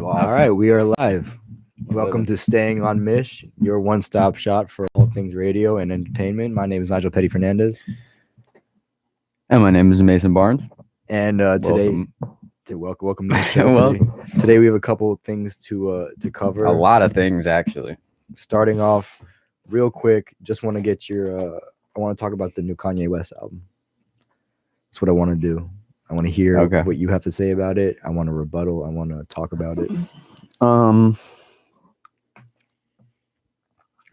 All right, we are live. Welcome to Staying on Missh, your one-stop shop for all things radio and entertainment. My name is Nigel Petty Fernandez, And my name is Mason Barnes. and today, welcome to the show. Welcome. Today we have a couple things to cover. A lot of things, actually. Starting off, real quick, just want to get your. I want to talk about the new Kanye West album. That's what I want to do. I want to hear what you have to say about it. I want to rebuttal. I want to talk about it.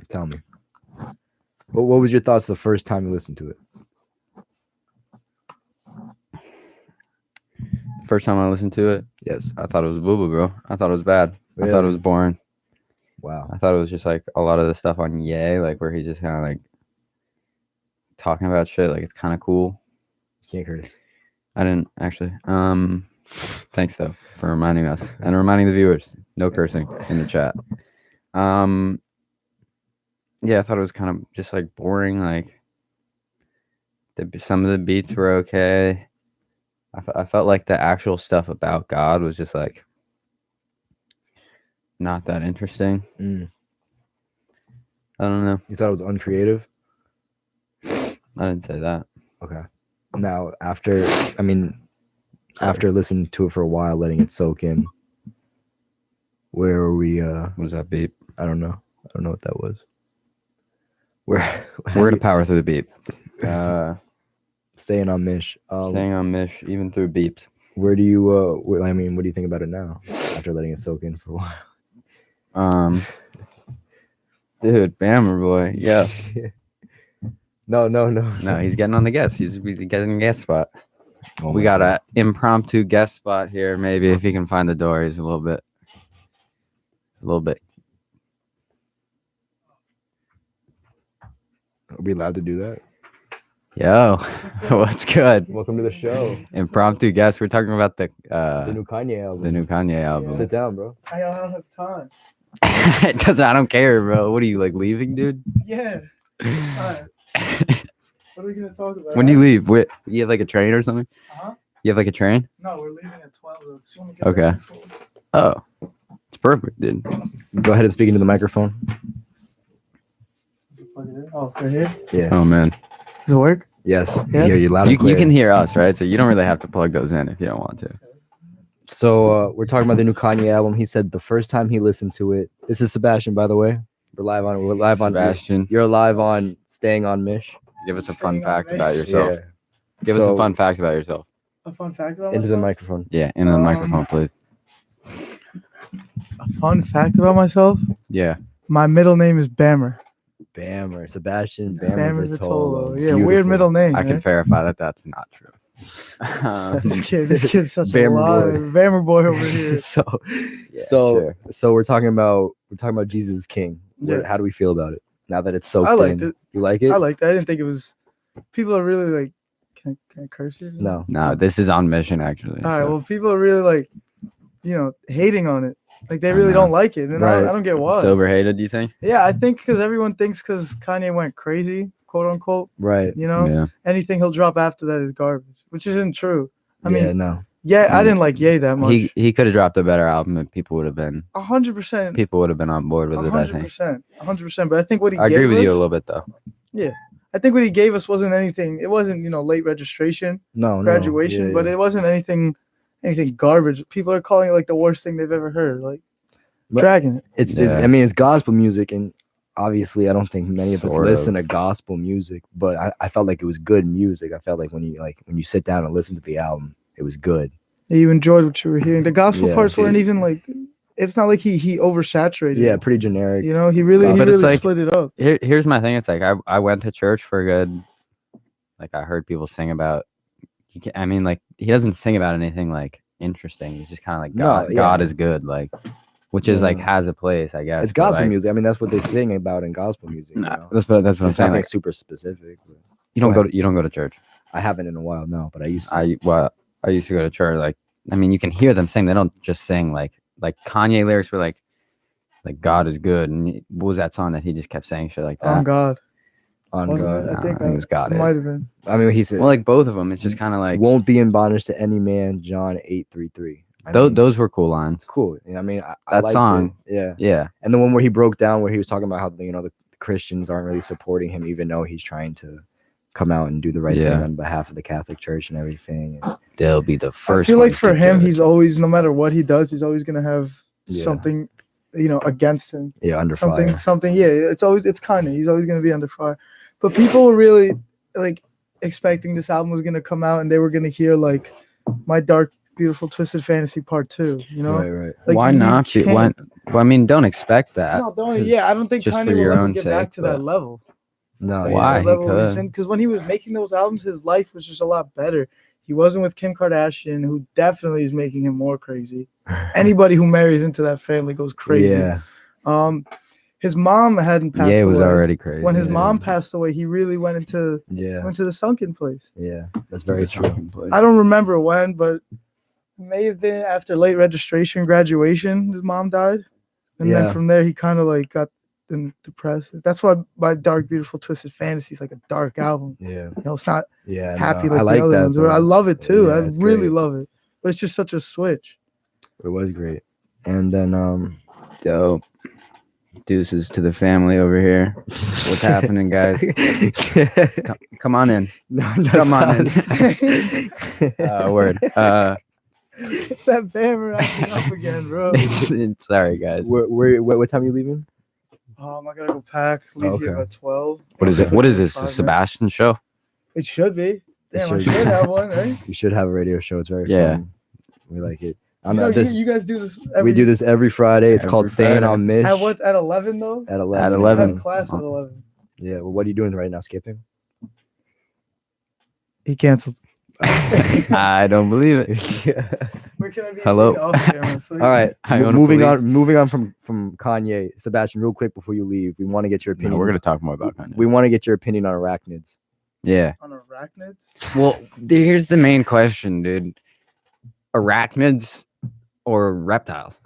Tell me. What was your thoughts the first time you listened to it? First time I listened to it, Yes. I thought it was boo-boo, bro. I thought it was bad. Really? I thought it was boring. Wow. I thought it was just like a lot of the stuff on Ye, like where he's just kind of like talking about shit. Like it's kind of cool. You can't curse. I didn't actually. Thanks though for reminding us and reminding the viewers. No cursing in the chat. Yeah, I thought it was kind of just like boring. Like some of the beats were okay. I felt like the actual stuff about God was just like not that interesting. I don't know. You thought it was uncreative? I didn't say that. Okay. Now, after listening to it for a while, letting it soak in, where are we? What was that beep? I don't know. I don't know what that was. We're gonna power through the beep. Staying on Missh. Staying on Missh, even through beeps. Where do you? What do you think about it now? After letting it soak in for a while. Dude, Bammer boy. Yeah. No. No, he's getting on the guest. He's getting a guest spot. Oh We got an impromptu guest spot here. Maybe if he can find the door, he's a little bit. Are we allowed to do that? Yo, what's good? Welcome to the show. Impromptu guest. We're talking about the new Kanye album. The new Kanye album. Sit down, bro. I don't have time. It doesn't. I don't care, bro. What are you like leaving, dude? Yeah. What are we gonna talk about? When do you leave? What, you have like a train or something? Huh? You have like a train? No, we're leaving at 12. So Okay. Oh, it's perfect, dude. Go ahead and speak into the microphone. Oh, right here? Yeah. Oh man. Does it work? Yes. Yeah. Hear you loud and clear. You can hear us, right? So you don't really have to plug those in if you don't want to. So we're talking about the new Kanye album. He said the first time he listened to it. This is Sebastian, by the way. We're live on Sebastian. You're live on Staying on Missh. Give us a fun fact about yourself. Yeah. Give us a fun fact about yourself. A fun fact about Into the myself? microphone. Yeah, into the microphone, please. A fun fact about myself? Yeah. My middle name is Bammer. Bammer. Sebastian Bammer Vitolo. Vitolo. Yeah, Beautiful. weird middle name. I can verify that that's not true. This kid's such Bammer a boy. liar. Bammer boy over here. So we're talking about Jesus is King. Yeah. How do we feel about it now that it's soaked I liked in? it. You like it? I liked it. I didn't think it was. People are really like. Can I curse here? No. No, this is on mission, actually. All right. so Well, people are really like, hating on it. Like they I really know. don't like it, and Right. I don't get why. It's overhated, do you think? Yeah, I think because everyone thinks because Kanye went crazy, quote unquote. Right. Yeah. Anything he'll drop after that is garbage, which isn't true. I mean, no. I didn't like Ye that much. He could have dropped a better album and people would have been 100%. on board with it, I think. 100%. But I think what he I gave agree with us, you a little bit though. I think what he gave us wasn't anything. It wasn't late registration, No. graduation, Yeah, but it wasn't anything garbage. People are calling it like the worst thing they've ever heard. Like But dragging it. It's Yeah. it's gospel music, and obviously I don't think many of us Sort of. listen to gospel music, but I felt like it was good music. I felt like when you sit down and listen to the album, it was good. You enjoyed what you were hearing. The gospel Yeah, parts weren't even like. It's not like he oversaturated. Yeah, it. pretty generic. He really But it's like- split it up. Here's my thing. It's like I went to church for a good, like I heard people sing about. He doesn't sing about anything like interesting. He's just kind of like God. No, yeah. God is good, like, which is like Yeah. has a place, I guess. It's but, gospel like, music. I mean, that's what they sing about in gospel music. Nah, that's what I'm It's saying. nothing Like, super specific. But you don't go you don't go to church. I haven't in a while, no, but I used to. I used to go to church. Like, you can hear them sing. They don't just sing like Kanye lyrics were like God is good. And what was that song that he just kept saying shit like that? On God. On Wasn't God. it? Nah, I think it was God it is. might have been. I mean, he said, Well, like both of them. It's just kind of like won't be in bondage to any man, John 8:33. Those were cool lines. Cool. Yeah, I mean, I That liked song. it. Yeah. Yeah. And the one where he broke down, where he was talking about how the Christians aren't really supporting him, even though he's trying to come out and do the right thing on behalf of the Catholic Church and everything. And they'll be the first. I feel like for him, he's always, no matter what he does, he's always gonna have something, against him. Yeah, under fire. Something. Yeah, it's Kanye. He's always gonna be under fire. But people were really like expecting this album was gonna come out and they were gonna hear like My Dark Beautiful Twisted Fantasy Part 2. Right. Like, why not? Well, I mean, don't expect that. No, don't. Yeah, I don't think just Kanye for your will ever own get sake, back to that level. No, why? Because when he was making those albums, his life was just a lot better. He wasn't with Kim Kardashian, who definitely is making him more crazy. Anybody who marries into that family goes crazy. Yeah. His mom hadn't passed away. Yeah, it was already crazy. When his mom passed away, he really went into the sunken place. Yeah, that's very true. I don't remember when, but it may have been after late registration, graduation, his mom died. And then from there, he kind of like got depressed. That's why My Dark Beautiful Twisted Fantasy is like a dark album. Yeah. It's not happy I like the other ones. I love it too. Yeah, I really love it. But it's just such a switch. It was great. And then dope. Deuces to the family over here. What's happening, guys? Come on in. Come on in. Word. It's that Bammer acting up again, bro. It's sorry, guys. What time are you leaving? I gotta go pack. Leave here at 12. What is it? What is this? A Sebastian show? It should be. Damn, I should have one, right? You should have a radio show. It's very fun. We like it. You guys do this. We do this every Friday. It's called Staying on Missh. At 11 though? At 11. At 11. I have class at 11. Yeah. Well, what are you doing right now? Skipping? He canceled. I don't believe it. Where can I be? Hello. All right. Moving on from Kanye. Sebastian, real quick before you leave, we want to get your opinion. No, we're gonna talk more about Kanye. We want to get your opinion on arachnids. Yeah. On arachnids? Well, here's the main question, dude. Arachnids or reptiles?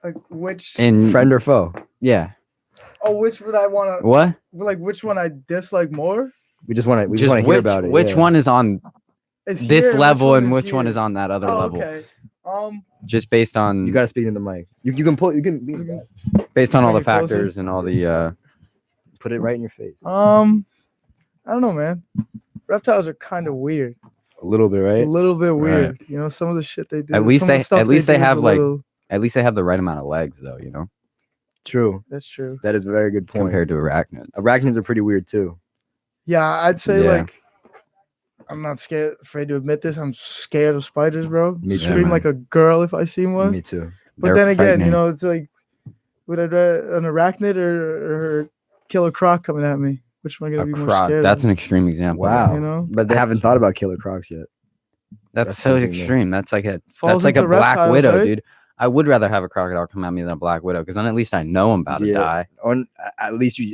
Like which? Friend or foe? Yeah. Oh, which would I want to? What? Like which one I dislike more? We just want to hear about it. Which one is on this level and which one is on that other level? Okay. Just based on. You gotta speak in the mic. You can pull. You can. Based on all the factors and all the. Put it right in your face. I don't know, man. Reptiles are kind of weird. A little bit, right? A little bit weird. Right. Some of the shit they do. At least they have the right amount of legs, though. True. That's true. That is a very good point. Compared to arachnids. Arachnids are pretty weird too. Yeah, I'd say I'm not afraid to admit this. I'm scared of spiders, bro. Me too. Scream like a girl if I see one. Me too. But then again, it's like, would I rather an arachnid or a killer croc coming at me? Which am I gonna be more scared? That's an extreme example. Wow. But they haven't thought about killer crocs yet. That's so extreme. That's like a black widow, right? Dude. I would rather have a crocodile come at me than a black widow because then at least I know I'm about to die. Or at least you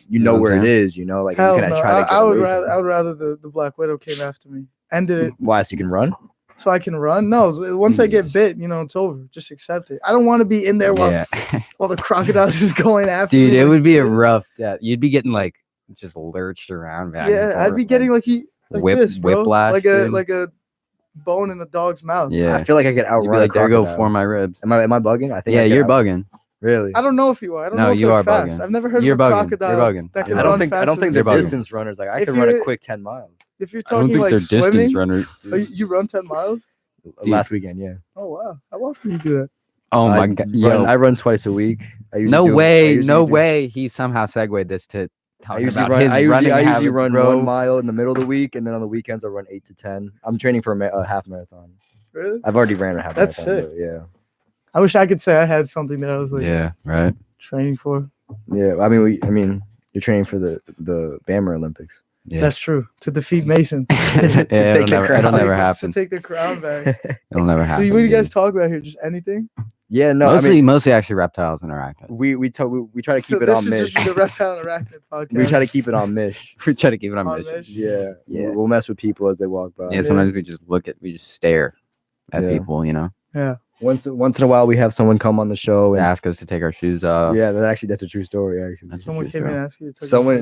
know where it is. Like Hell you can try to. I would rather the black widow came after me. Ended it. Why? So you can run? So I can run? No. Once I get bit, it's over. Just accept it. I don't want to be in there while the crocodile's just going after me. Dude, it would be a rough death. You'd be getting like just lurched around. Yeah, I'd be getting like this, bro. Whiplash, like a bone in a dog's mouth. Yeah, I feel like I get outrun. Like, there go for my ribs. Am I bugging? I think. Yeah, you're bugging. Really? I don't know if you are. I don't know if you are fast. bugging. I've never heard of a crocodile. You're bugging. That can I don't think they're distance runners. Like I can run a quick 10 miles. If you're talking like they're distance runners. You run 10 miles? Last weekend, yeah. Oh wow! How often do you do that? Oh my god! I run twice a week. No way. He somehow segued this to. I usually run 1 mile in the middle of the week, and then on the weekends I run 8 to 10. I'm training for a half marathon. Really? I've already ran a half marathon. That's sick. Yeah. I wish I could say I had something that I was like training for. Yeah, I mean, you're training for the Bammer Olympics. Yeah. That's true. To defeat Mason. It'll never happen. To take the crown back. It'll never happen. So what do you guys talk about here? Just anything? Yeah, no. Mostly actually reptiles and arachnids. We try to keep it on Missh. This should just be the reptile and arachnid podcast. We try to keep it on Missh. We try to keep it on Missh. Yeah. We'll mess with people as they walk by. Yeah. Sometimes we just stare at people. Yeah. Once in a while, we have someone come on the show and ask us to take our shoes off. Yeah, that's a true story. Actually, someone came and asked you.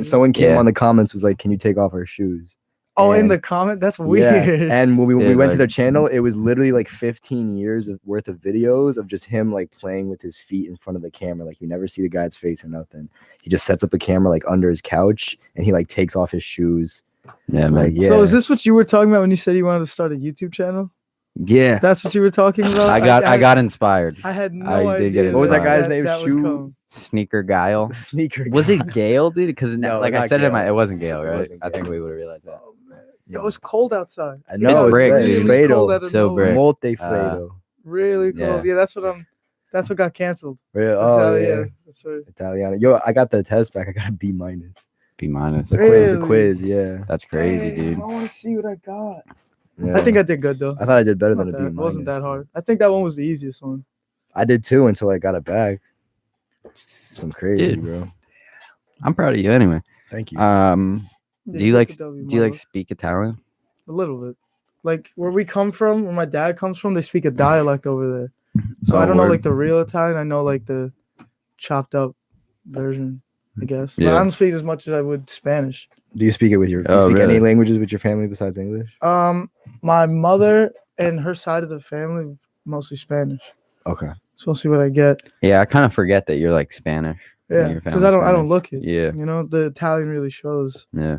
Someone came on the comments was like, "Can you take off our shoes?" Oh, in the comment? That's weird. Yeah. And when we Dude, went to their like- channel, it was literally like 15 years worth of videos of just him like playing with his feet in front of the camera. Like you never see the guy's face or nothing. He just sets up a camera like under his couch and he like takes off his shoes. Yeah, man. Like, yeah. So is this what you were talking about when you said you wanted to start a YouTube channel? Yeah. That's what you were talking about? I got inspired. I had no I did idea. get What was that guy's that- name? that would Shoe- come. Sneaker Guile. Sneaker. Was guy. it Gale, dude? Because No, like I not said it in Gale. it wasn't Gale, It right? wasn't I think Gale. we would have realized that. Oh, man. Yo, it's cold outside. I know. It's It's brick, brick. dude. cold Fredo. out of So nowhere. brick. Multi Fredo. Really cold. Yeah. Yeah, that's what got canceled. Oh, yeah. That's right. Italiano. Yo, I got the test back. I got a B-. B minus. The Really? quiz, yeah. That's crazy, Dang, dude. I want to see what I got. Yeah. I think I did good though. I thought I did better Not than a that- B-. It wasn't that hard. I think that one was the easiest one. I did too until I got it back. Some crazy, Dude. bro. I'm proud of you anyway. Thank you. Yeah, Do you like get the W, do you like Marlo. speak Italian? A little bit? Like where we come from, where my dad comes from, they speak a dialect over there. So I Oh, don't know word. like the real Italian. I know like the chopped up version, I guess. But Yeah. I don't speak as much as I would Spanish. Do you speak it with your? Oh, you speak really? any languages with your family besides English? My mother and her side of the family mostly Spanish. Okay. So we'll see what I get. Yeah, I kind of forget that you're like Spanish. Yeah, your because I family's don't look it. Yeah, You know, the Italian really shows. yeah.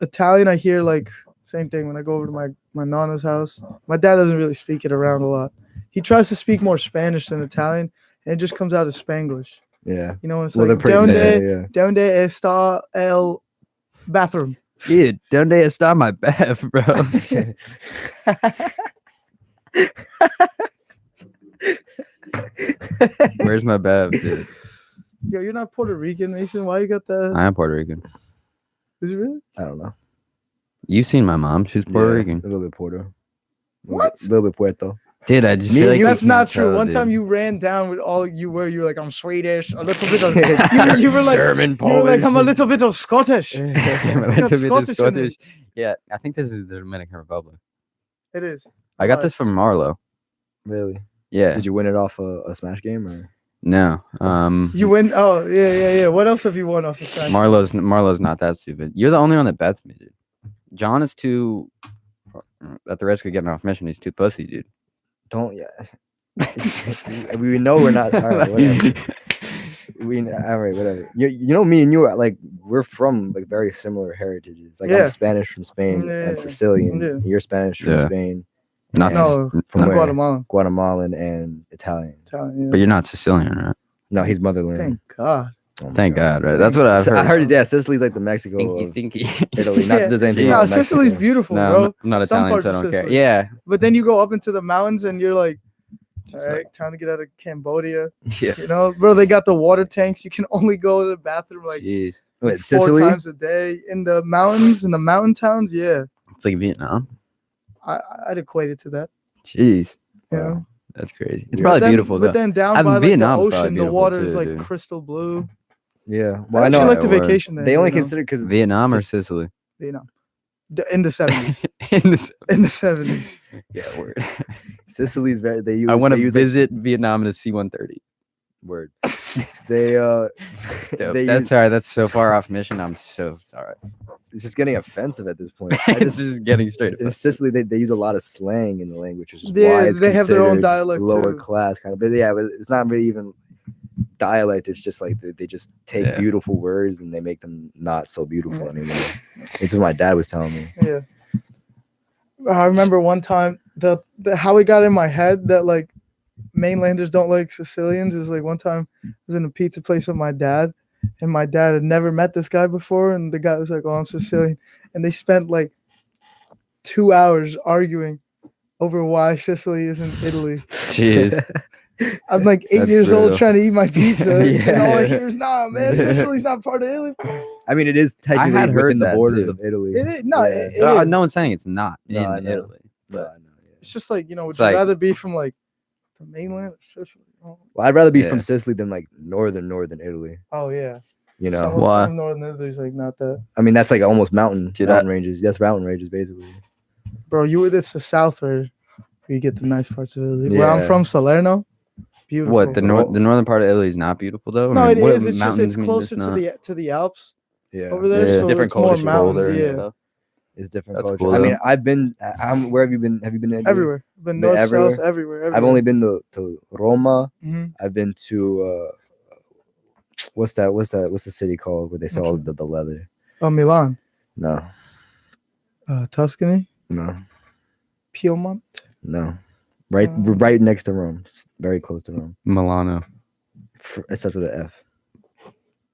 Italian, I hear like same thing when I go over to my nana's house. My dad doesn't really speak it around a lot. He tries to speak more Spanish than Italian, and it just comes out as Spanglish. Yeah. You know, it's Well, like they're pretty donde similar, yeah. está el bathroom. Dude, donde está my bath, bro? Where's my bath, dude? Yo, you're not Puerto Rican, Mason. Why you got that? I am Puerto Rican. Is it really? I don't know. You've seen my mom. She's Puerto Yeah, Rican. A little bit Puerto. What? A little bit Puerto. Dude, I just Me feel and like you- That's you not can't true. tell, One dude. time you ran down with all you were. You were like, I'm Swedish. A little bit of. you were like, German, you were like, Polish. I'm a little bit of Scottish. I'm a got little bit Scottish in Scottish. Yeah, I think this is the Dominican Republic. It is. I got Why? this from Marlo. Really? Yeah. Did you win it off a Smash game or? No. You win. Oh yeah. What else have you won off the side? Marlo's not that stupid. You're the only one that bets me, dude. John is too at the risk of getting off mission. He's too pussy, dude. Don't we know we're not. All right, whatever. All right, whatever. You know me and you are like we're from like very similar heritages. Like Yeah. I'm Spanish from Spain Yeah. and Sicilian. Yeah. You're Spanish from Yeah. Spain. Not and No, from I'm where? Guatemala. Guatemalan and Italian. Italian, yeah. But you're not Sicilian, right? No, he's motherland. Thank God. Oh my Thank God, right? That's what I've So heard. I heard. Yeah, Sicily's like the Mexico Stinky, of stinky. Italy. Not that there's anything Yeah. wrong No, with Mexico. Sicily's beautiful, No, bro. I'm not Some Italian, parts so I of don't care. Sicily. Yeah, But then you go up into the mountains and you're like, all Just right, time to get out of Cambodia. yeah. You know, bro, they got the water tanks. You can only go to the bathroom like Jeez, Wait, 4 Sicily? times a day in the mountains, in the mountain towns. Yeah, it's like Vietnam. I'd equate it to that. Jeez, You Wow. know, that's crazy. It's Yeah. probably But then- beautiful. But though. then down I mean, by like, the Vietnam's probably ocean, the beautiful water is too, like dude. crystal blue. Yeah. I Well, I actually know like to word. vacation there. they only you know? consider because Vietnam or Sicily? Vietnam. In the 70s. In this, In the 70s. yeah, word. Sicily's very. They use. I want they to use, like, visit Vietnam in a C-130. word. They Dope. they That's use, all right. That's so far off mission. I'm so sorry. it's just getting offensive at this point. I It's just, just getting straight. in Sicily, they use a lot of slang in the language, which is Yeah, why it's they have their own considered dialect, lower too. class kind of. But yeah, but it's not really even dialect. It's just like they just take Yeah. beautiful words and they make them not so beautiful anymore. It's what my dad was telling me. Yeah. I remember one time the how it got in my head that like mainlanders don't like Sicilians is like one time I was in a pizza place with my dad and my dad had never met this guy before and the guy was like, "Oh, I'm Sicilian," and they spent like 2 hours arguing over why Sicily isn't Italy. Jeez. I'm like 8 That's years old brutal. trying to eat my pizza Yeah. and all I hear is, "Nah, man, Sicily's not part of Italy." I mean, it is technically had heard within the that, borders too. of Italy. It is, no, Yeah. it is. No one's saying it's not No, I in know. Italy. No, But I know, yeah. It's just like, you know, would It's you like- rather be from like the mainland or Sicily? Oh, Well, I'd rather be Yeah. from Sicily than like northern Italy. oh yeah. You know, Someone Why? from northern Italy's like not that. I mean that's like almost mountain Dude, mountain ranges. That's mountain ranges basically. Bro, it's the south where you get the nice parts of Italy. Where I'm Yeah. from, Salerno, beautiful. what the northern part of Italy is not beautiful though. No, I mean, it what is. It's just mountains it's mean closer it's to not? the Alps Yeah. over there, Yeah. so Different it's more culture, mountains. colder and Yeah, stuff. It's different That's culture. cool, I mean, though. I've been. Where have you been? Have you been to Italy? Everywhere. Been north, everywhere? south, everywhere. I've only been to Roma. Mm-hmm. I've been to what's the city called where they sell the leather? Oh, Milan. No. Tuscany. No. Piedmont. No. Right next to Rome. Just very close to Rome. Milano. It starts with an F.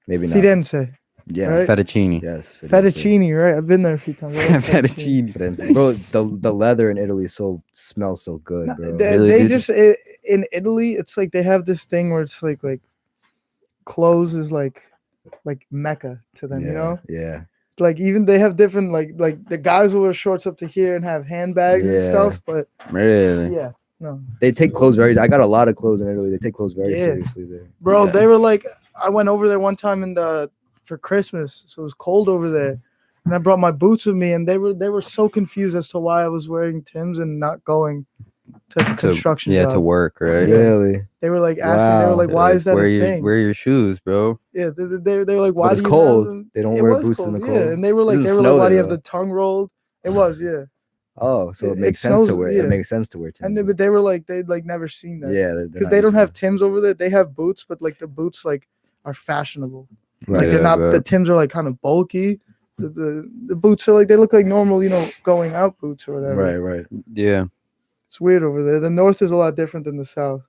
Maybe not. Firenze. Yeah. Right? Fettuccine. Yes. Fettuccine, right? I've been there a few times. I love Fettuccine. Firenze. Bro, the leather in Italy smells so good, No, bro. they just in Italy, it's like they have this thing where it's like clothes is like Mecca to them, you know? Yeah. Like even they have different like the guys will wear shorts up to here and have handbags and stuff, but really, yeah, no. They take clothes very. I got a lot of clothes in Italy. They take clothes very seriously there. Bro, they were like, I went over there one time for Christmas, so it was cold over there, and I brought my boots with me, and they were so confused as to why I was wearing Timbs and not going to construction job. to work, right? Yeah. Really? They were like asking, they were like, why is that a thing? Wear your shoes, bro. Yeah, they were like, why But it's do you cold. have them? They don't It wear was boots cold, in the cold. Yeah, and they were like, snow why do you there, have the tongue rolled? It was, yeah. Oh, so it It makes sense to snows, wear. yeah. It makes sense to wear Timbs. And but they were like, they'd like never seen that. Yeah, because they don't have Timbs over there. They have boots, but like the boots like are fashionable. Right. Like they're not. The Timbs are like kind of bulky. The boots are like they look like normal, going out boots or whatever. Right. Yeah. It's weird over there. The north is a lot different than the south.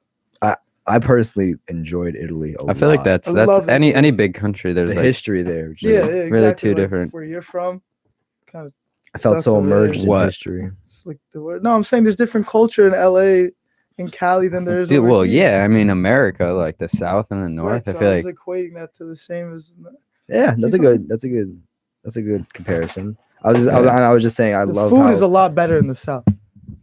I personally enjoyed Italy a lot. I feel like that's any big country. There's the like history there. Exactly. Really two different. Where you're from, kind of. I felt so immersed in What? history. It's like the word. No, I'm saying there's different culture in LA and Cali than there is. Dude, over here. yeah. I mean, America, like the South and the North. Right, I feel I was like equating that to the same as. Yeah, that's a good comparison. I was just saying The food is a lot better in the South.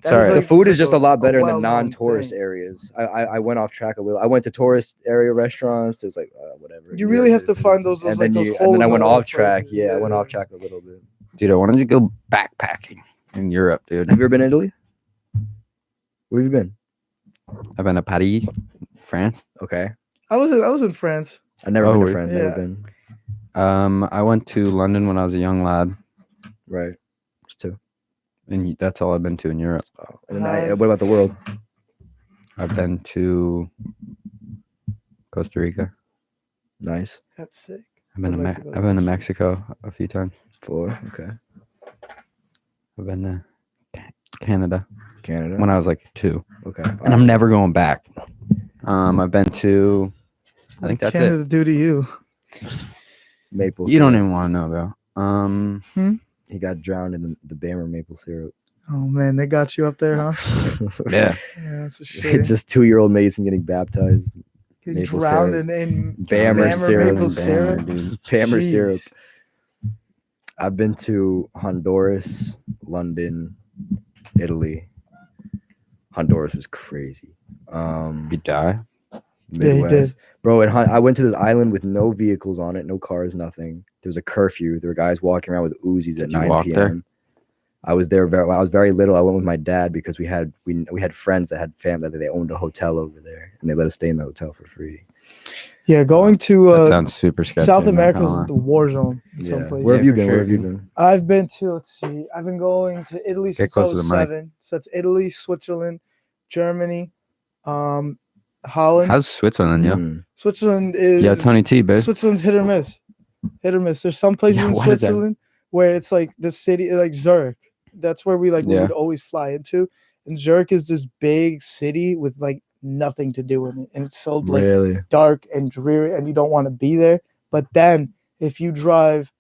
The food is just a lot better in the well-known non-tourist thing. areas. I went off track a little. I went to tourist area restaurants. It was like whatever. You really have to find those and like then those and then I went hole-in-the-wall off track. places. Yeah, I went off track a little bit. dude, I wanted to go backpacking in Europe, dude. Have you ever been to Italy? Where have you been? I've been to Paris, France. Okay. I was in France. I never been to word. France. Yeah. Never been. I went to London when I was a young lad, Right. Just two. and that's all I've been to in Europe. Oh. And then what about the world? I've been to Costa Rica. Nice. That's sick. I've been I'd like to go I've been to Mexico a few times. 4. Okay. I've been to Canada Canada. when I was like 2, Okay. and I'm never going back. I've been to. I think that's Canada it. do to you. Maple. You don't syrup. even want to know, bro. He got drowned in the Bammer maple syrup. Oh man, they got you up there, huh? Yeah. Yeah, that's a shame. Just 2-year-old Mason getting baptized. Getting maple drowned syrup. in Bammer syrup. maple Bammer, syrup. dude. Bammer Jeez. syrup. I've been to Honduras, London, Italy. Honduras was crazy. You die. Yeah, he Midwest. Bro, I went to this island with no vehicles on it, no cars, nothing. There was a curfew. There were guys walking around with Uzis at Did you 9 walk p.m. there? I was there when I was very little. I went with my dad because we had friends that had family that they owned a hotel over there, and they let us stay in the hotel for free. Yeah, going That to sounds super sketchy. South I'm not America gonna is lie. the war zone in some Yeah. places. Where have you for been? sure, Where have you dude. been? I've been to, let's see, I've been going to Italy since I close to was the mic. 7. So that's Italy, Switzerland, Germany, Holland. How's Switzerland, yo? Mm. Switzerland is Yeah, Tony T, babe. Switzerland's hit or miss. Hit or miss. There's some places in What is that? Switzerland where it's like the city, like Zurich. That's where we Yeah. would always fly into. And Zurich is this big city with like nothing to do in it. And it's so like Really? dark and dreary and you don't want to be there. But then if you drive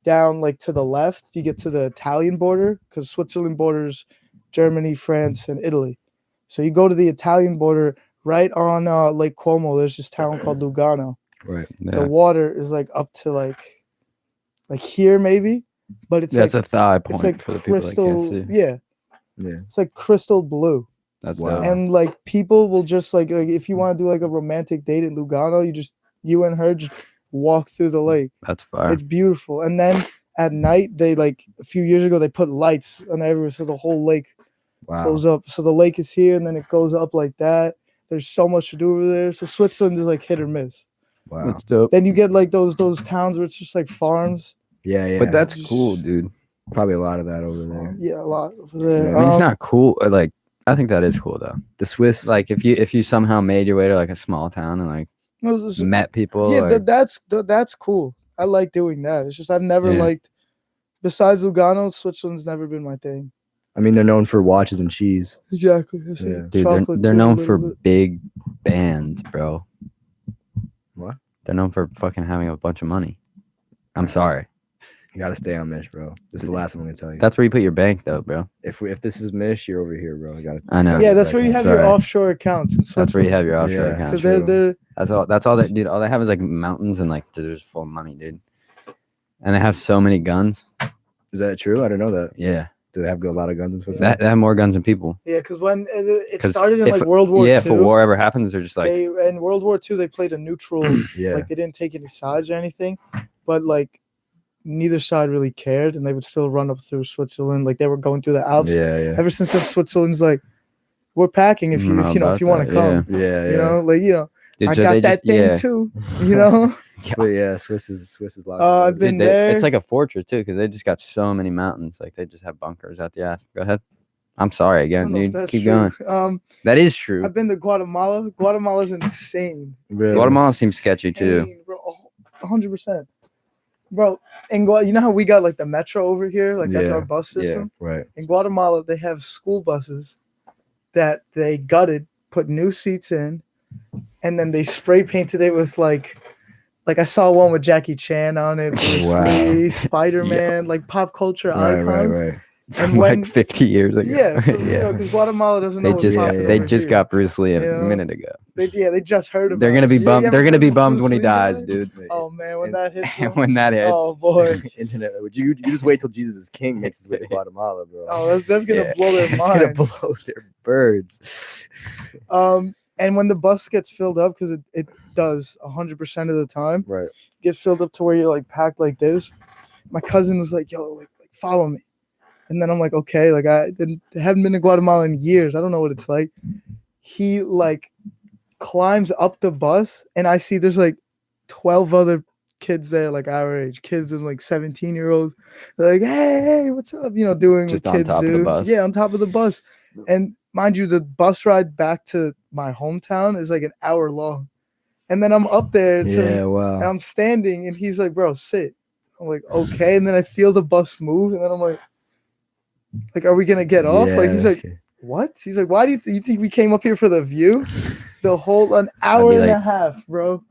down like to the left, you get to the Italian border because Switzerland borders Germany, France, and Italy. So you go to the Italian border right on Lake Como. There's this town called Lugano. Right. The Yeah. water is like up to like here maybe, but it's That's like, a thigh it's point like for the people that crystal. can't see. Yeah, Yeah. it's like crystal blue. That's Wow. dope. And like people will just like if you want to do like a romantic date in Lugano, you and her just walk through the lake. That's fire. It's beautiful. And then at night they like a few years ago they put lights on everywhere so the whole lake Wow. goes up. So the lake is here and then it goes up like that. There's so much to do over there. So Switzerland is like hit or miss. Wow. That's dope. Then you get like those towns where it's just like farms. Yeah. But that's cool, dude. Probably a lot of that over there. Yeah, a lot over there. I mean, it's not cool. Like, I think that is cool though. The Swiss, Like, if you somehow made your way to like a small town and like met people. Yeah, like, that's cool. I like doing that. It's just I've never liked. Besides Lugano, Switzerland's never been my thing. I mean, they're known for watches and cheese. Exactly. Yeah. Dude, they're known for big bands, bro. What? They're known for fucking having a bunch of money. I'm sorry. You gotta stay on Missh, bro. This is the last one I'm gonna tell you. That's where you put your bank, though, bro. If this is Missh, you're over here, bro. I know. Yeah, that's where you have your offshore accounts. That's where you have your offshore accounts. Because they're That's all that, dude. All they have is like mountains and like there's full of money, dude. And they have so many guns. Is that true? I didn't know that. Yeah. Do they have a lot of guns in Switzerland? They have more guns than people. Yeah, because when it started in like World War II. Yeah, if a war ever happens, they're just like. In World War II, they played a neutral. Yeah. Like they didn't take any sides or anything, but like neither side really cared, and they would still run up through Switzerland. Like they were going through the Alps. Yeah. Ever since then, Switzerland's like, we're packing if you want to come. Yeah. You know, like Dude, I so got that thing too. You know. But yeah, Swiss is loud. I've been there. It's like a fortress too, because they just got so many mountains. Like they just have bunkers out the ass. Go ahead. I'm sorry again, dude. Keep going. That is true. I've been to Guatemala. Guatemala's insane. Really? Guatemala seems sketchy too. Bro, 100%. Bro, and you know how we got like the metro over here? Like that's our bus system. Yeah, right. In Guatemala, they have school buses that they gutted, put new seats in, and then they spray painted it with like I saw one with Jackie Chan on it, Bruce Spider-Man, like pop culture icons. Right. And like 50 years ago. Yeah, because Guatemala doesn't know. They just got Bruce Lee a minute ago. They just heard about. They're gonna be bummed. They're gonna be bummed when he dies, dude. Oh man, when that hits. When that hits. Oh boy. Internet. You just wait till Jesus is King makes his way to Guatemala, bro. Oh, that's gonna blow their minds. It's gonna blow their birds. And when the bus gets filled up, because it does 100% of the time, right? Gets filled up to where you're like packed like this. My cousin was like, "Yo, like follow me," and then I'm like, "Okay." Like I haven't been to Guatemala in years. I don't know what it's like. He like climbs up the bus, and I see there's like 12 other kids there, like our age, kids and like 17-year-olds. They're like, "Hey, what's up?" Doing just what on kids top do. of the bus. Yeah, on top of the bus. And mind you, the bus ride back to my hometown is like an hour long. And then I'm up there. And I'm standing, and he's like, "Bro, sit." I'm like, "Okay." And then I feel the bus move, and then I'm like, "Are we gonna get off?" Like he's like, "What?" He's like, "Why do you think we came up here for the view?" The whole an hour and a half, bro.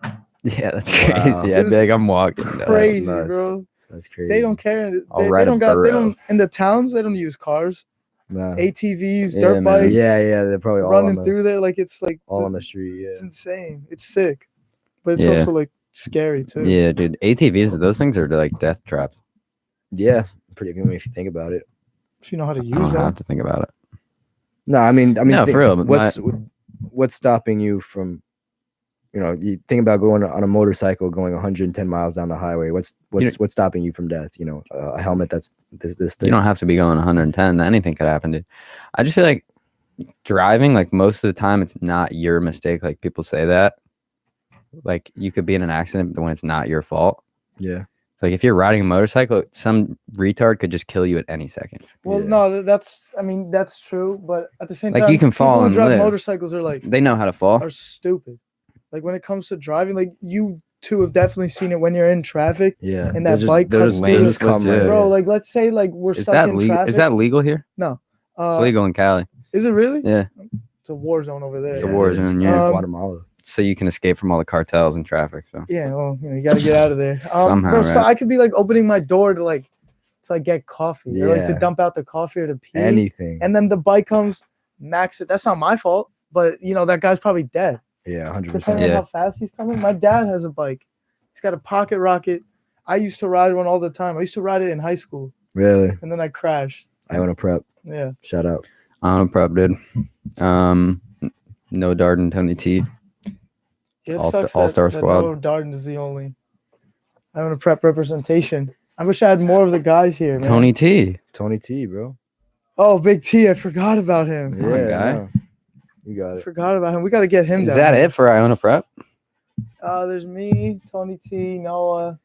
Yeah, that's crazy. I'd be like, I'm walking. Crazy, bro. That's crazy. They don't care. They don't in the towns. They don't use cars. No. ATVs, dirt bikes. Yeah, they're probably all running through there. Like it's like all on the street. Yeah, it's insane. It's sick, but it's also like scary too. Yeah, dude. ATVs, those things are like death traps. Yeah, pretty good if you think about it. If you know how to use them. I don't them. have to think about it. No, I mean, no, for real. What's stopping you from? You think about going on a motorcycle going 110 miles down the highway. What's stopping you from death? A helmet that's this thing. You don't have to be going 110. Anything could happen, dude. I just feel like driving, like most of the time, it's not your mistake. Like people say that. Like you could be in an accident when it's not your fault. Yeah. Like if you're riding a motorcycle, some retard could just kill you at any second. Well, no, that's true. But at the same time, you can fall and drive live. Motorcycles are like they know how to fall. Are stupid. Like when it comes to driving, like you two have definitely seen it when you're in traffic. Yeah. And that bike cuts through. Bro, like let's say like we're stuck in traffic. Is that legal here? No. It's legal in Cali. Is it really? Yeah. It's a war zone over there. It's a war zone, yeah. Guatemala. So you can escape from all the cartels and traffic. So yeah, well, you got to get out of there. Somehow, bro, right? So I could be like opening my door to get coffee or like to dump out the coffee or to pee. Anything. And then the bike comes, max it. That's not my fault, but that guy's probably dead. Yeah, 100%. Depending on how fast he's coming. My dad has a bike. He's got a pocket rocket. I used to ride one all the time. I used to ride it in high school. Really? And then I crashed. Iona Prep. Yeah. Shout out. Iona Prep, dude. No Darden, Tony T. Yeah, All-star squad. No Darden is the only Iona Prep representation. I wish I had more of the guys here, man. Tony T, bro. Oh, Big T. I forgot about him. Yeah, guy. No. You got it. Forgot about him. We got to get him down. Is that it for Iona Prep? There's me, Tony T, Noah.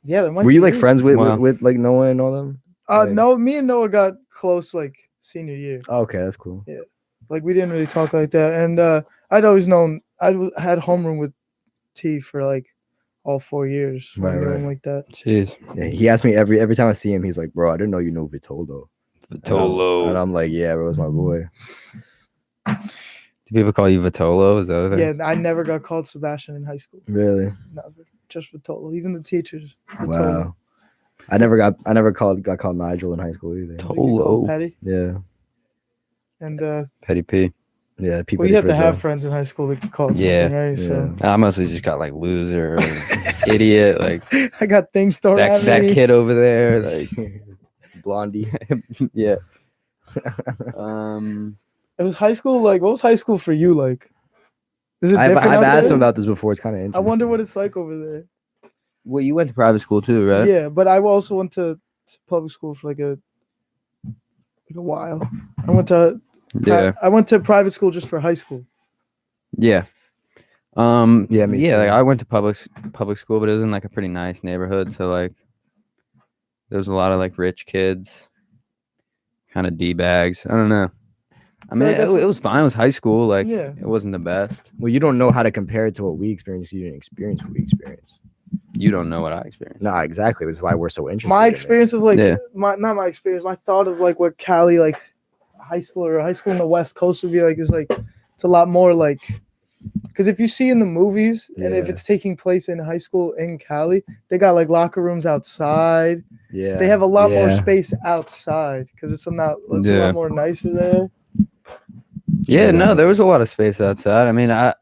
Yeah, there might Were you be like me. friends with, Wow. with like Noah and all them? Like- No, me and Noah got close like senior year. Oh, okay, that's cool. Like we didn't really talk like that, and I'd always known had homeroom with T for like all 4 years. Right, I knew right. him like that. Jeez. Yeah, he asked me every time I see him, he's like, "Bro, I didn't know you know Vitolo." And I'm like, "Yeah, bro, it's my boy." Do people call you Vitolo? Is that a thing? Yeah, I never got called Sebastian in high school. Really? Never. Just Vitolo. Even the teachers. Vitolo. Wow. I never got called Nigel in high school either. You get called Tolo. Petty. Yeah. And Petty P. Yeah. People. well, you have to have friends in high school that could call it Yeah. something, right? So I mostly just got like loser, or idiot, like I got things thrown at me. that kid over there, like Blondie. yeah. It was high school. Like, what was high school for you? Like, is it I've different? out asked there? him about this before. It's kind of I interesting. wonder what it's like over there. Well, you went to private school too, right? Yeah, but I also went to public school for like a while. I went to private school just for high school. Yeah. Yeah, me yeah, too. like I went to public school, but it was in like a pretty nice neighborhood, so like there was a lot of like rich kids, kind of D-bags. I don't know. I mean, like that's- it was fine. It was high school. Like, Yeah. it wasn't the best. Well, you don't know how to compare it to what we experienced. You didn't experience what we experienced. You don't know what I experienced. No, exactly. That's why we're so interested. My in it. experience of like Yeah. not my experience. My thought of like what Cali like high school in the West Coast would be like is like it's a lot more like because if you see in the movies and if Yeah. it's taking place in high school in Cali, they got like locker rooms outside. Yeah. They have a lot more Yeah. space outside because it's a Yeah. lot more nicer there. Yeah, Sure. no, there was a lot of space outside. I mean, I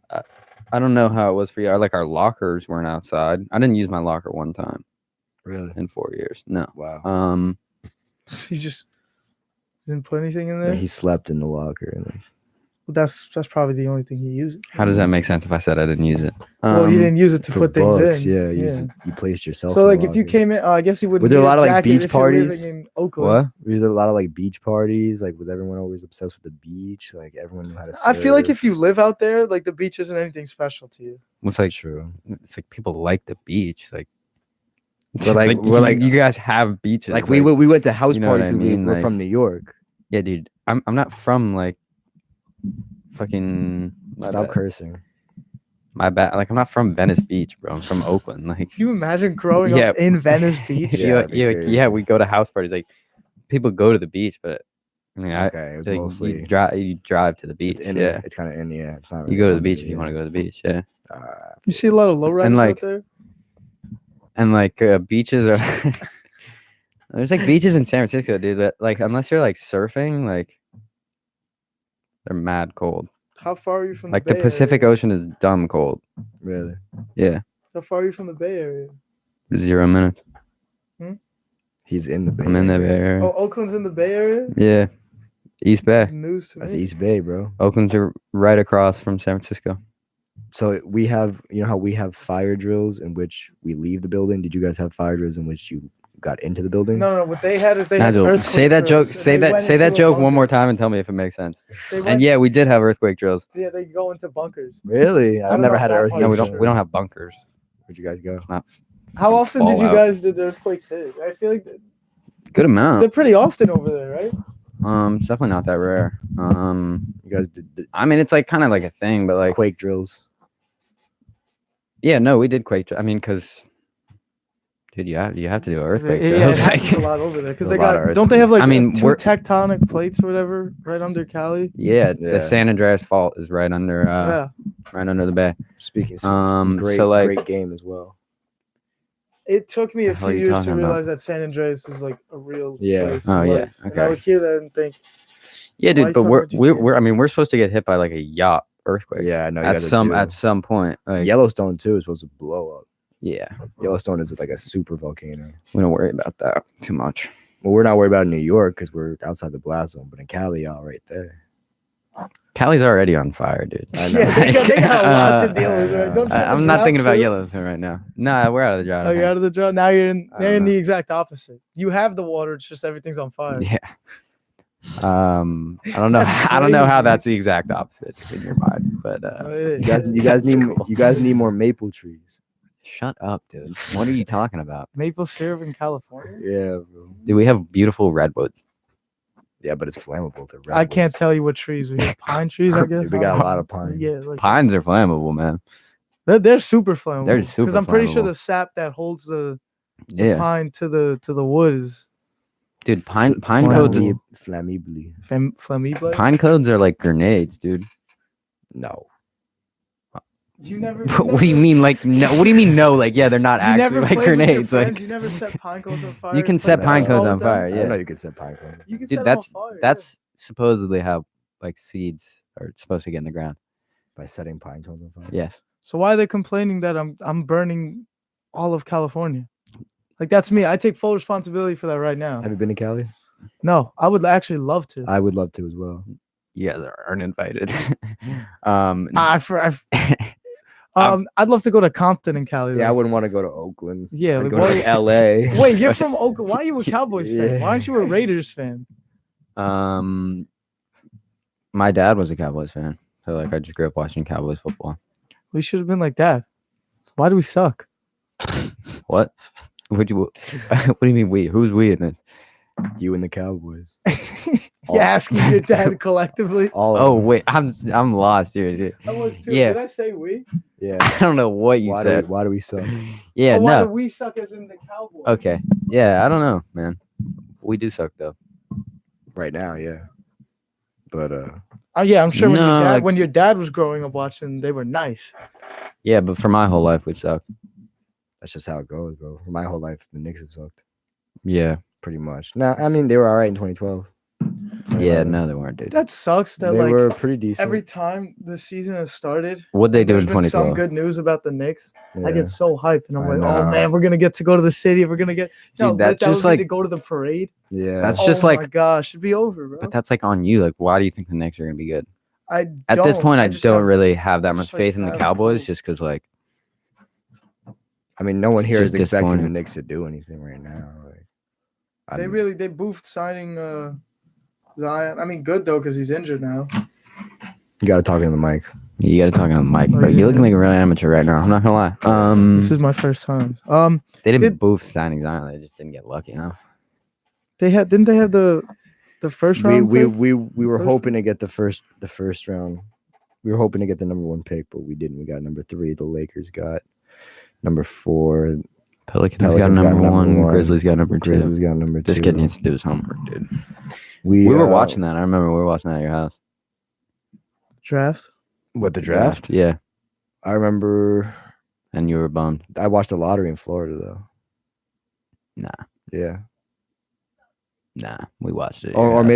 don't know how it was for you. Like our lockers weren't outside. I didn't use my locker one time Really? in 4 years. No. Wow. You just didn't put anything in Yeah, there. he slept in the locker. And That's probably the only thing he used. How does that make sense if I said I didn't use it? Well, you didn't use it to for put books, things in. yeah, you placed yourself. So in like the if you locker. came in, I guess you would. Were there a lot of like beach parties? In Oakland. What? Were there a lot of like beach parties? Like, was everyone always obsessed with the beach? Like, everyone knew how to. I feel like surf? if you live out there, like the beach isn't anything special to you. It's like True. it's like people like the beach. Like We're like you guys have beaches. like we went to house you know what parties. I and mean? We're Like- from New York. Yeah, dude. I'm not from like fucking Stop cursing. my bad. Like I'm not from Venice Beach, bro. I'm from Oakland. Like Can you imagine growing Yeah. up in Venice Beach? Yeah, yeah, that'd be crazy. yeah, we go to house parties. Like people go to the beach, but I mean, Okay, I like, mostly. you drive to the beach. It's in Yeah, it. It's kind of in. Yeah, it's not. you go to the beach if you want to go to the beach. Yeah, You see a lot of lowriders And, like, out there. and like beaches are. There's like beaches in San Francisco, dude. But like unless you're like surfing, like they're mad cold. How far are you from Like the the Bay Pacific Area? Ocean is dumb cold. Really? Yeah, How far are you from the Bay Area? 0 minutes. He's in the Bay. I'm in the Area. Bay Area. Oh, Oakland's in the Bay Area. Yeah, East Bay. News to That's me. East Bay, bro. Oakland's are right across from San Francisco. So we have, you know how we have fire drills in which we leave the building. Did you guys have fire drills in which you got into the building? No. What they had is they had Nigel, earthquake say that joke. drills. Say They that. went Say into that a joke one bunker. more time and tell me if it makes sense. They And went- yeah, we did have earthquake drills. yeah, they go into bunkers. Really? I've don't never know had if an that earthquake. part No, is we true. don't. We don't have bunkers. Where'd you guys go? It's not How often did you fallout. guys did the earthquakes hit? I feel like Good amount. they're pretty often over there, right? It's definitely not that rare. You guys did the I mean, it's like kind of like a thing, but like, quake drills. yeah, no, we did quake. I mean, because, dude, you have to do earthquake. Yeah, drills. it Like, happens a lot over there because There's they a lot of don't they have like I mean, two we're- tectonic plates or whatever right under Cali? yeah, Yeah. the San Andreas Fault is right under, Yeah, right under the bay. Speaking, Great, great, so like, great game as well. it took me a The hell few are you years to talking about? realize that San Andreas is like a real Yeah. place. Oh, in yeah, life. And I okay. would hear that and think, yeah, Why dude, you but talking we're about GTA? we're I mean, we're supposed to get hit by like a yacht earthquake. Yeah, I know. you at guys some do. at some point. Like, Yellowstone too is supposed to blow up. yeah, Yellowstone is like a super volcano. we don't worry about that too much. Well, we're not worried about it in New York because we're outside the blast zone, but in Cali, y'all right there. Cali's already on fire, dude. I know. yeah, they got a lot to deal with, I right? know. Don't you have a I'm not drought, thinking about too? Yellowstone right now. Nah, we're out of the drought. I Oh, you're think. out of the drought. Now you're in. I They're don't in know. the exact opposite. You have the water. It's just everything's on fire. Yeah. I don't know. That's I don't know how crazy. that's the exact opposite in your mind, but Oh, it You guys is. need That's cool. you guys need more maple trees. Shut up, dude. What are you talking about? Maple syrup in California? Yeah, bro. Dude, we have beautiful redwoods. Yeah, but it's flammable. I can't tell you what trees we have. Pine trees, I guess. We got a lot of pine. Yeah, like Pines are flammable, man. they're super flammable. They're super because I'm pretty sure flammable. the sap that holds the Yeah, pine to the wood is dude. Pine codes. Flammably. flammable. Pine codes are like grenades, dude. No. You never. What do you mean, like no? What do you mean no? Like yeah, they're not actually like grenades. Like you never set pine cones on fire. you can set pine cones on fire. I Yeah, know you can set pine cones. You can dude. set That's them on fire, that's supposedly how like seeds are supposed to get in the ground. By setting pine cones on fire. Yes. So why are they complaining that I'm burning all of California? Like that's me. I take full responsibility for that right now. Have you been to Cali? No, I would actually love to. I would love to as well. You guys aren't invited. I'd love to go to Compton in Cali. Yeah, I though. wouldn't want to go to Oakland. Yeah, I'd like, go to like LA. Wait, you're from Oakland. Why are you a Cowboys fan? Why aren't you a Raiders fan? My dad was a Cowboys fan, so like I just grew up watching Cowboys football. We should have been like that. Why do we suck? What? What do you mean we? Who's we in this? You and the Cowboys. You're asking your dad collectively. Oh wait, I'm lost here, dude. I was too. Yeah. Did I say we? Yeah. I don't know what you said. Why do we suck? Yeah, Why no. do we suck as in the Cowboys? Okay. Yeah, I don't know, man. We do suck though. Right now, yeah. But Oh yeah, I'm sure No, when your dad was growing up watching, they were nice. Yeah, but for my whole life we suck. that's just how it goes, bro. For my whole life, the Knicks have sucked. Yeah. Pretty much. Now, I mean, they were all right in 2012. Yeah, no, they weren't, dude. That sucks. That They like were pretty decent. every time the season has started, What'd they do in there's been some 2012? good news about the Knicks. I Yeah. get so hyped, and I'm I like, know. oh man, we're gonna get to go to the city. We're gonna get. Dude, that's just that like- to go to the parade. Yeah. That's Oh just my like, gosh, it'd be over, bro. but that's like on you. Like, why do you think the Knicks are gonna be good? At At this point, I just don't have- really have that much just, like, faith in the have Cowboys, hope. just because like I mean, no one It's here is just expecting the disappointing. Knicks to do anything right now. Like, They boofed signing Zion. I mean, good though because he's injured now. you got to talk into the mic. you got to talk on the mic, Oh, bro. yeah. You're looking like a real amateur right now. I'm not gonna lie. This is my first time. They didn't did- boof signing Zion. They just didn't get lucky enough. Didn't they have the first round? We pick? were First hoping to get the first round. We were hoping to get the number 1 pick, but we didn't. We got number 3. The Lakers got number 4. Pelicans got Pelicans got number number 1. one. Grizzlies got number 2. Grizzlies got number 2. This kid needs to do his homework, dude. We We were watching that. I remember we were watching that at your house. draft. What, the draft? Yeah. I remember And you were bummed. I watched the lottery in Florida though. Nah. Yeah. Nah. We watched it. at Or, your or house.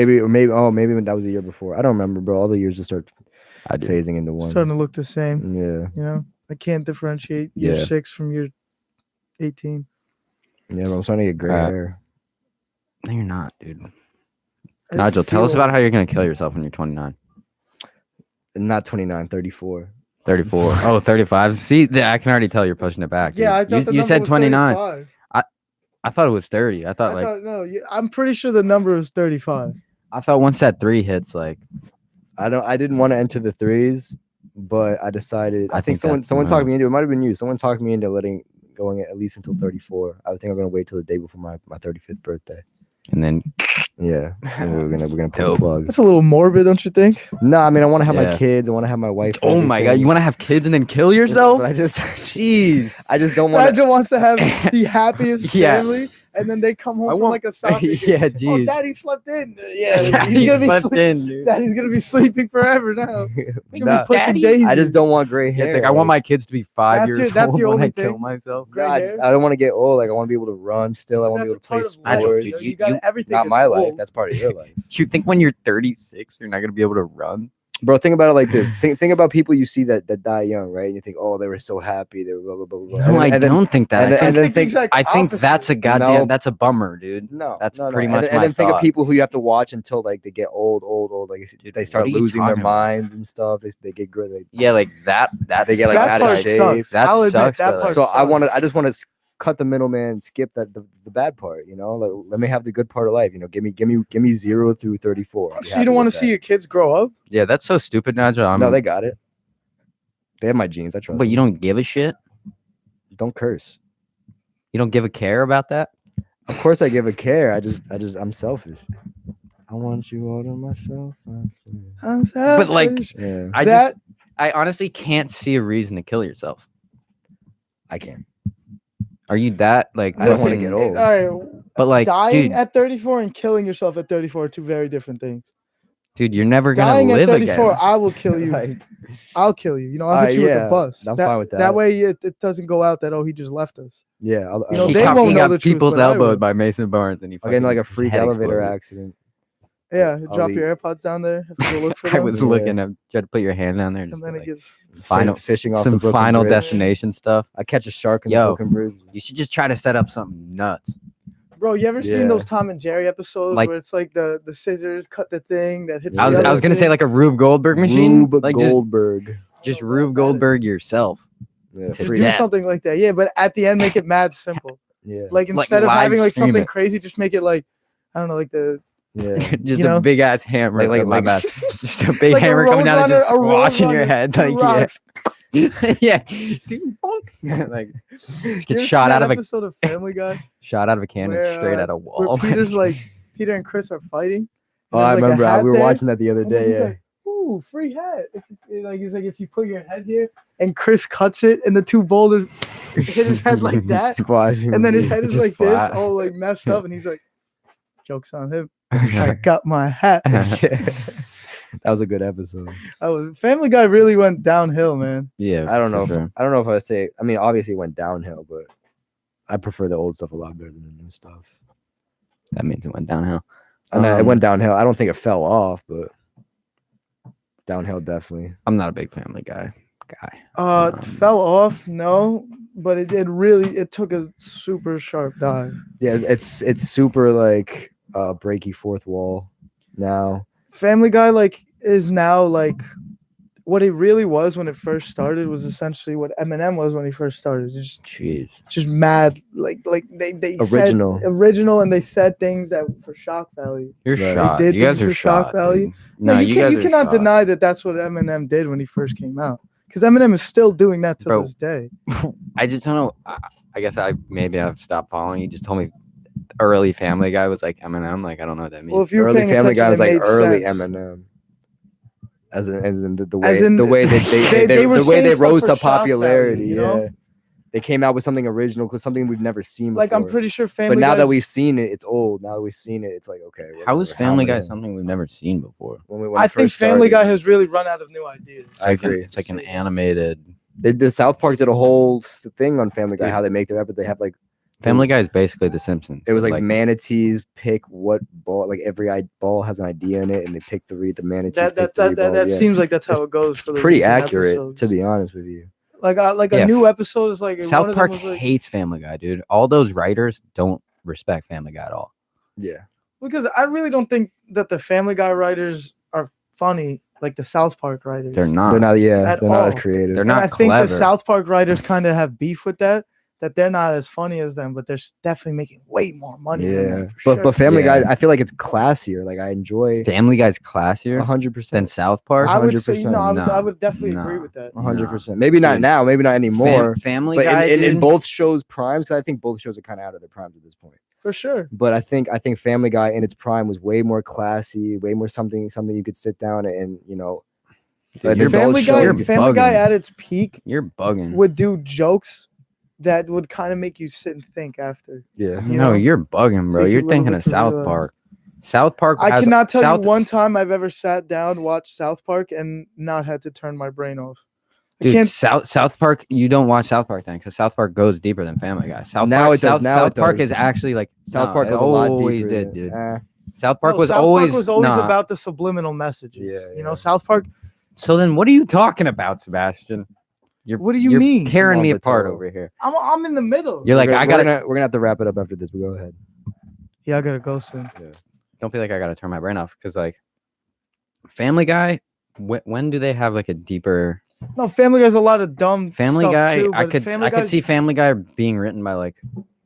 maybe that was the year before. I don't remember, bro. All the years just start I do. phasing into one. Starting to look the same. Yeah. You know, I can't differentiate year Yeah. 6 from year 18. Yeah, but I'm starting to get gray Alright. hair. No, you're not, dude. I Nigel, tell us feel- about how you're going to kill yourself when you're 29. Not 29, 34. 34. Oh, 35. See, I can already tell you're pushing it back. Yeah, I dude. thought you, the you number said was 29. 35. I thought it was 30. I thought I'm pretty sure the number was 35. I thought once that 3 hits, like I didn't want to enter the threes, but I decided I I think think that's someone the talked move. me into it. Might have been you. Someone talked me into going at least until 34. I think I'm gonna wait till the day before my 35th birthday. and then Yeah. And we're gonna pull the Dope. plug. That's a little morbid, don't you think? No, I mean I want to have Yeah. my kids. I want to have my wife. and oh my god, everything. you want to have kids and then kill yourself? But I just jeez. I just don't want to. Nigel wants to have the happiest Yeah. family, and then they come home I from want- like a soccer game. yeah, Oh, jeez. daddy slept in. Yeah, Daddy he's gonna be slept in, dude. Daddy's gonna be sleeping forever now. We're gonna Nah, be pushing Daddy? daisies. I just don't want gray Yeah, hair. it's like I want my kids to be 5 That's years your- that's old your when only I kill thing? myself. Gray I hair? don't want to get old. Like I want to be able to run still. I want to be able to play That's a part of Nigel, life, dude, though. you- You got you- everything. Not is my life. old. That's part of your life. You think when you're 36, you're not gonna be able to run? Bro, think about it like this. Think about people you see that die young, right? And you think, oh, they were so happy. They were blah blah blah blah. No, I And then- don't think that. and I then- think, and then the exact I think opposite. that's a goddamn. No. That's a bummer, dude. No, That's no, pretty no. much And my then think of thought. people who you have to watch until like they get old, like Dude, they start what are you losing their talking about? minds and stuff. They get good. Yeah, like that. They get like That out of part shape. sucks. That I'll admit sucks, that but, part So I sucks. just want to cut the middleman, skip the bad part. You know, like, let me have the good part of life. You know, give me 0 through 34. I'll be So you happy don't want to with see that. your kids grow up? Yeah, that's so stupid, Nigel. No, they got it. They have my genes. I trust. But them. you don't give a shit. Don't curse. You don't give a care about that? Of course I give a care. I'm selfish. I want you all to myself. I'm But like, selfish. I honestly can't see a reason to kill yourself. I can. Are you that like? I don't want to get old. All right, But like, dying dude, at 34 and killing yourself at 34 are two very different things. dude, you're never gonna Dying live at 34, again. I will kill you. Like, I'll kill you. You know, I'll hit you with a bus. I'm fine with that. That way it doesn't go out that, oh, he just left us. Yeah. You know, He they got, won't he know got the truth, people's but I will. elbowed by Mason Barnes, and he Again, like a his freak head elevator exploded. accident. Yeah, I'll drop eat. your AirPods down there. Have to go look for them. I was looking. I tried to put your hand down there. And then it gets final fishing off some the Brooklyn final Bridge. destination stuff. I catch a shark in the Yo, Brooklyn Bridge. you should just try to set up something nuts. Bro, you ever seen Yeah. those Tom and Jerry episodes Like- where it's like the scissors cut the thing that hits Yeah. the I other was gonna say thing? like a Rube Goldberg machine. Rube Like Goldberg. just I don't know Rube what that Goldberg is. yourself. Yeah. Just Just Free, do that. something like that. Yeah, but at the end make it mad simple. yeah. Like instead of live having like stream something it. crazy, just make it like, I don't know, like the Yeah. Just You a know? big ass hammer. Like- my bad. Just a big like a hammer coming down and just Roadrunner- a squashing your Roadrunner, head. two Like rocks. yeah, dude, bonk. Like You get ever shot seen out that of a episode of Family Guy shot out of a cannon where, straight at a where wall. Peter's like Peter and Chris are fighting. Oh, and I there's, like, a remember. hat We were there, watching that the other and then day. he's Yeah. like, "Ooh, free hat!" He's like, if you put your head here, and Chris cuts it, and the two boulders hit his head like that, Squashing. and then his head It's is just like flat. this, all like messed up, and he's like, "Joke's on him. I got my hat." That was a good episode. Family Guy really went downhill, man. Yeah, I don't know. for sure. I don't know if I say. I mean, obviously it went downhill, but I prefer the old stuff a lot better than the new stuff. That means it went downhill. I mean, it went downhill. I don't think it fell off, but downhill definitely. I'm not a big Family Guy guy. Fell off, no, but it took a super sharp dive. Yeah, it's super like breaky fourth wall now. Family Guy is now what it really was when it first started was essentially what Eminem was when he first started. Just mad, like they Original. said original, and they said things that for shock value. You're Right. shot. They did You guys things are for shock shot. value. Dude. No, you guys are cannot shot. deny that that's what Eminem did when he first came out. Because Eminem is still doing that to Bro. this day. I just don't know. I guess I've stopped following. You just told me early Family Guy was like Eminem. Like I don't know what that means. Well, if you're Early paying Family Guy was attention, like it made early sense. Eminem. As in the As way in, the way that they were the way saying they stuff rose for to shock popularity. value, you know? Yeah, they came out with something original because something we've never seen before. Like I'm pretty sure Family But now that Guy's- we've seen it, it's old. Now that we've seen it, it's like okay. How is Family Guy many- something we've never seen before? when it I think first Family Guy started. has really run out of new ideas. I agree. It's like an animated. The South Park did a whole thing on Family Guy, Dude. how they make their episodes. They have like Family Guy is basically The Simpsons. it was like like manatees pick what ball, like every ball has an idea in it, and they pick the manatees. That pick the that balls. Yeah. seems like that's how it goes for the pretty recent accurate, episodes. to be honest with you. Like a Yeah, new episode is like one South of them Park was like, hates Family Guy, dude. All those writers don't respect Family Guy at all. Yeah, because I really don't think that the Family Guy writers are funny like the South Park writers. They're not. they're not. Yeah, At they're not as all. creative. They're And not I think clever. the South Park writers kind of have beef with that they're not as funny as them, but they're definitely making way more money than Yeah, them, for but sure. Family Yeah. Guy, I feel like it's classier. Like I enjoy Family Guy's classier 100%. than South Park. I would say 100%. no, I No, would definitely agree no. with that. 100%. Maybe not Dude. now. Maybe not anymore. Family But Guy, in dude, both shows' primes, because I think both shows are kind of out of their primes at this point. For sure. But I think Family Guy in its prime was way more classy, way more something you could sit down and Dude, an you're adult Family show. Guy, You're Family Guy bugging. at its peak You're bugging. would do jokes that would kind of make you sit and think after. Yeah. you No, know, you're bugging, bro. take a You're little thinking bit of to South realize. Park. South Park. I has- cannot tell South- you one time I've ever sat down, watched South Park, and not had to turn my brain off. I Dude, can't. South Park. You don't watch South Park then, because South Park goes deeper than Family Guy. South Now Park, it does, now South it Park does. is actually like South no, Park it was a lot always deeper. did, dude. Eh. South Park No, was South always Park was always nah. about the subliminal messages. Yeah, You know, yeah. South Park. So then, what are you talking about, Sebastian? What do you you're mean? tearing Come me on, apart Vitello. over here. I'm in the middle. You're like, I gotta. We're gonna have to wrap it up after this, but go ahead. Yeah, I gotta go soon. Don't feel like I gotta turn my brain off because like, Family Guy. When do they have like a deeper No, Family Guy's a lot of dumb Family stuff Guy? too, I but could Family see Guy's Family Guy being written by like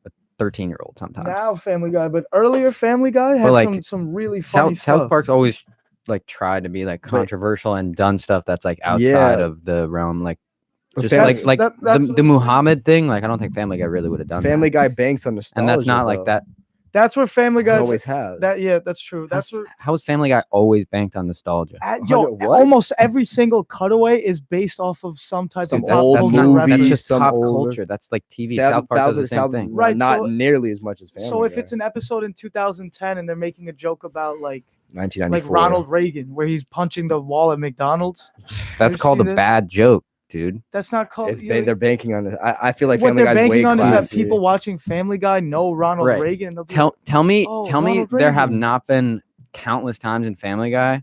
a 13-year-old sometimes. now Family Guy, but earlier Family Guy had like, some really funny South stuff. Park's always like tried to be like controversial and done stuff that's like outside Yeah. of the realm. Like Just That's- like that's what the I'm saying. Muhammad thing. Like, I don't think Family Guy really would have done Family that. Guy banks on nostalgia. And that's not like that. That's where Family Guy always has. That's true. That's what. How's Family Guy always banked on nostalgia? What? Almost every single cutaway is based off of some type Some of pop old culture movie, reference. That's just some pop old- culture. That's like TV. South Park does the same thing. Right, Not so- nearly as much as Family So if Guy. it's an episode in 2010 and they're making a joke about like 1994. Ronald Reagan where he's punching the wall at McDonald's, That's you called seen a it? bad joke, dude. that's not called. It's they're banking on it. I feel like what Family they're Guy's way banking on is that classy. people watching Family Guy know Ronald Right. Reagan. They'll be Tell me "Oh, there Ronald have Reagan." not been countless times in Family Guy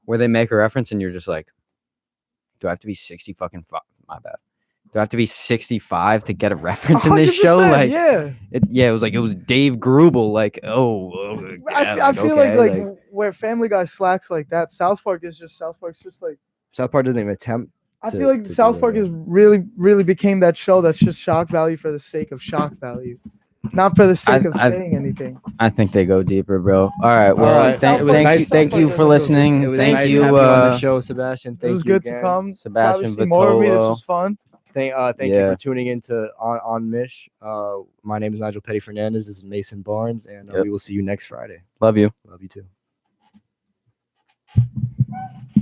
where they make a reference and you're just like, do I have to be 60 fucking my bad. Do I have to be 65 to get a reference in this show? 100%, Like, yeah. It was like it was Dave Grubel. Like, I feel okay, like where Family Guy slacks like that, South Park's just like. South Park doesn't even attempt. I to- feel like to do South that, Park yeah. is really became that show that's just shock value for the sake of shock value, not for the sake of saying anything. I think they go deeper, bro. All right, well, All right. thank It was nice- thank you for listening. It was Thank nice you, having you on the show, Sebastian. Thank It was you good again. to come. Sebastian Probably see more of me. This Vitolo. was fun. Thank you Yeah. for tuning in to on Missh. My name is Nigel Petty Fernandez. This is Mason Barnes, and Yep. we will see you next Friday. Love you. Love you too.